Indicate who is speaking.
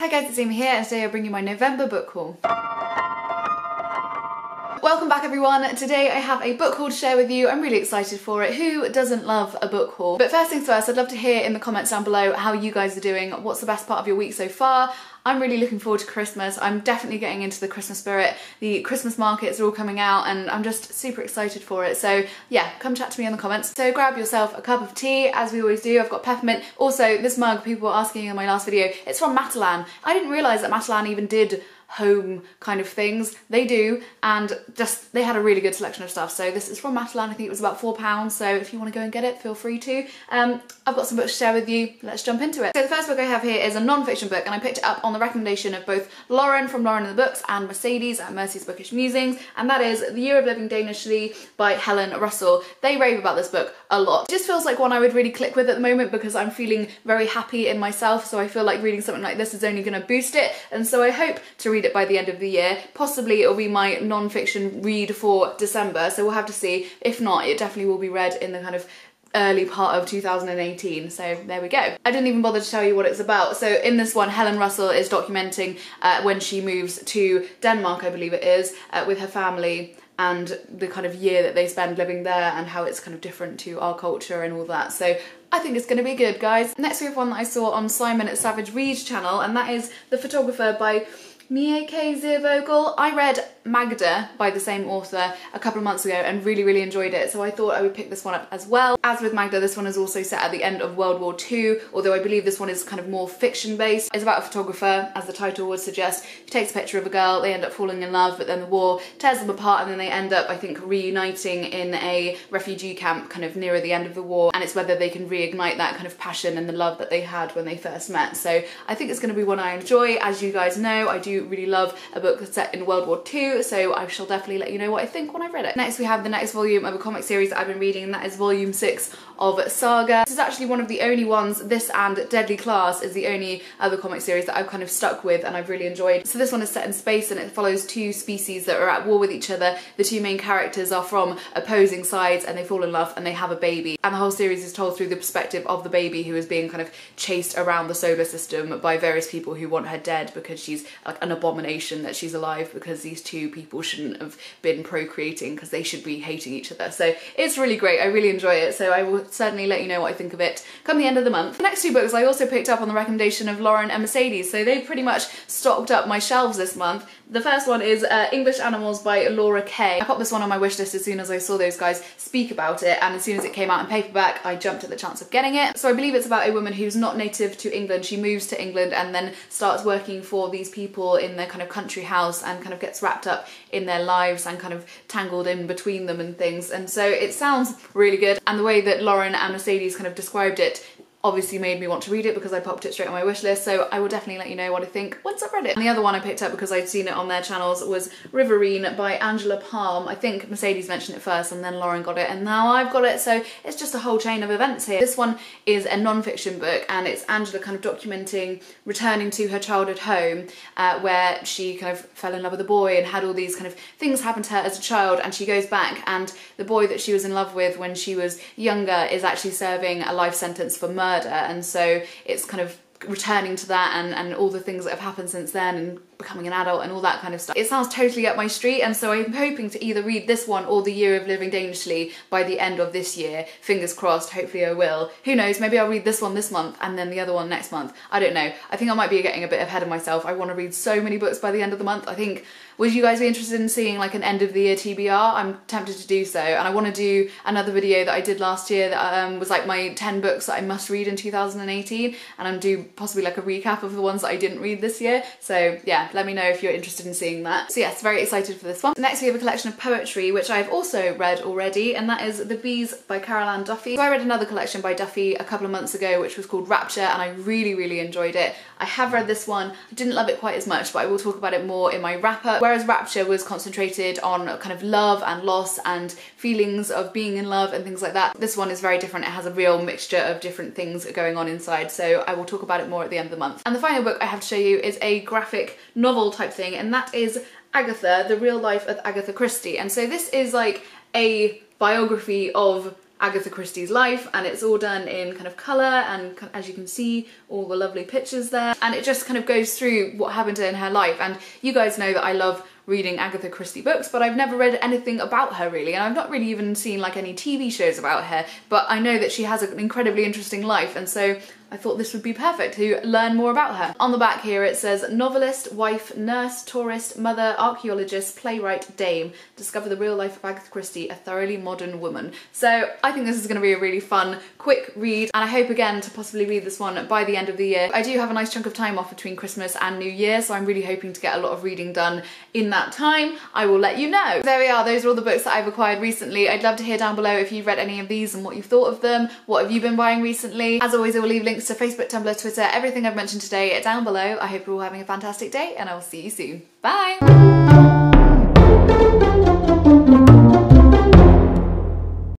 Speaker 1: Hi guys, it's Amy here and today I bring you my November book haul. Welcome back everyone. Today I have a book haul to share with you. I'm really excited for it. Who doesn't love a book haul? But first things first, I'd love to hear in the comments down below how you guys are doing. What's the best part of your week so far? I'm really looking forward to Christmas. I'm definitely getting into the Christmas spirit. The Christmas markets are all coming out and I'm just super excited for it. So yeah, come chat to me in the comments. So grab yourself a cup of tea, as we always do. I've got peppermint. Also, this mug, people were asking in my last video, it's from Matalan. I didn't realise that Matalan even did home kind of things. They do, and just they had a really good selection of stuff. So this is from Matalan. I think it was about £4, so if you want to go and get it, feel free to. I've got some books to share with you. Let's jump into it. So the first book I have here is a non-fiction book, and I picked it up on the recommendation of both Lauren from Lauren and the Books and Mercedes at Mercy's Bookish Musings, and that is The Year of Living Danishly by Helen Russell. They rave about this book a lot. It just feels like one I would really click with at the moment because I'm feeling very happy in myself, so I feel like reading something like this is only going to boost it, and so I hope to read it by the end of the year. Possibly it'll be my non-fiction read for December, so we'll have to see. If not, it definitely will be read in the kind of early part of 2018, so there we go. I didn't even bother to tell you what it's about. So in this one, Helen Russell is documenting when she moves to Denmark, I believe it is, with her family, and the kind of year that they spend living there and how it's kind of different to our culture and all that. So I think it's going to be good, guys. Next we have one that I saw on Simon at Savage Reads channel, and that is The Photographer by Meike Ziervogel. I read Magda by the same author a couple of months ago and really enjoyed it, so I thought I would pick this one up as well. As with Magda, this one is also set at the end of World War II, although I believe this one is kind of more fiction based. It's about a photographer, as the title would suggest. He takes a picture of a girl, they end up falling in love, but then the war tears them apart and then they end up, I think, reuniting in a refugee camp kind of nearer the end of the war, and it's whether they can reignite that kind of passion and the love that they had when they first met. So I think it's going to be one I enjoy. As you guys know, I do really love a book that's set in World War II, so I shall definitely let you know what I think when I've read it. Next we have the next volume of a comic series that I've been reading, and that is volume 6 of Saga. This is actually one of the only ones, this and Deadly Class is the only other comic series that I've kind of stuck with and I've really enjoyed. So this one is set in space and it follows two species that are at war with each other. The two main characters are from opposing sides and they fall in love and they have a baby. And the whole series is told through the perspective of the baby, who is being kind of chased around the solar system by various people who want her dead because she's like an abomination that she's alive, because these two people shouldn't have been procreating because they should be hating each other. So it's really great. I really enjoy it, so I will certainly let you know what I think of it come the end of the month. The next two books I also picked up on the recommendation of Lauren and Mercedes, so they've pretty much stocked up my shelves this month. The first one is English Animals by Laura Kaye. I popped this one on my wishlist as soon as I saw those guys speak about it, and as soon as it came out in paperback I jumped at the chance of getting it. So I believe it's about a woman who's not native to England. She moves to England and then starts working for these people in their kind of country house and kind of gets wrapped up in their lives and kind of tangled in between them and things, and so it sounds really good, and the way that Lauren and Mercedes kind of described it obviously made me want to read it because I popped it straight on my wish list, so I will definitely let you know what I think once I've read it. And the other one I picked up because I'd seen it on their channels was Riverine by Angela Palm. I think Mercedes mentioned it first and then Lauren got it and now I've got it, so it's just a whole chain of events here. This one is a non-fiction book and it's Angela kind of documenting returning to her childhood home where she kind of fell in love with a boy and had all these kind of things happen to her as a child, and she goes back and the boy that she was in love with when she was younger is actually serving a life sentence for murder, and so it's kind of returning to that and all the things that have happened since then and becoming an adult and all that kind of stuff. It sounds totally up my street, and so I'm hoping to either read this one or The Year of Living Danishly by the end of this year. Fingers crossed, hopefully I will. Who knows, maybe I'll read this one this month and then the other one next month. I don't know. I think I might be getting a bit ahead of myself. I want to read so many books by the end of the month. I think, would you guys be interested in seeing like an end of the year TBR? I'm tempted to do so, and I want to do another video that I did last year that was like my 10 books that I must read in 2018, and I'm do possibly like a recap of the ones that I didn't read this year. So yeah, let me know if you're interested in seeing that. So yes, very excited for this one. Next we have a collection of poetry which I've also read already, and that is The Bees by Caroline Duffy. So I read another collection by Duffy a couple of months ago which was called Rapture, and I really enjoyed it. I have read this one. I didn't love it quite as much, but I will talk about it more in my wrap-up. Whereas Rapture was concentrated on kind of love and loss and feelings of being in love and things like that, this one is very different. It has a real mixture of different things going on inside, so I will talk about it more at the end of the month. And the final book I have to show you is a graphic novel type thing, and that is Agatha, The Real Life of Agatha Christie. And so this is like a biography of Agatha Christie's life, and it's all done in kind of colour, and as you can see, all the lovely pictures there, and it just kind of goes through what happened in her life. And you guys know that I love reading Agatha Christie books, but I've never read anything about her really, and I've not really even seen like any TV shows about her, but I know that she has an incredibly interesting life, and so I thought this would be perfect to learn more about her. On the back here it says, novelist, wife, nurse, tourist, mother, archaeologist, playwright, dame, discover the real life of Agatha Christie, a thoroughly modern woman. So I think this is going to be a really fun, quick read, and I hope again to possibly read this one by the end of the year. I do have a nice chunk of time off between Christmas and New Year, so I'm really hoping to get a lot of reading done in that time. I will let you know. There we are, those are all the books that I've acquired recently. I'd love to hear down below if you've read any of these and what you've thought of them. What have you been buying recently? As always, I will leave links to Facebook, Tumblr, Twitter, everything I've mentioned today down below. I hope you're all having a fantastic day, and I will see you soon. Bye!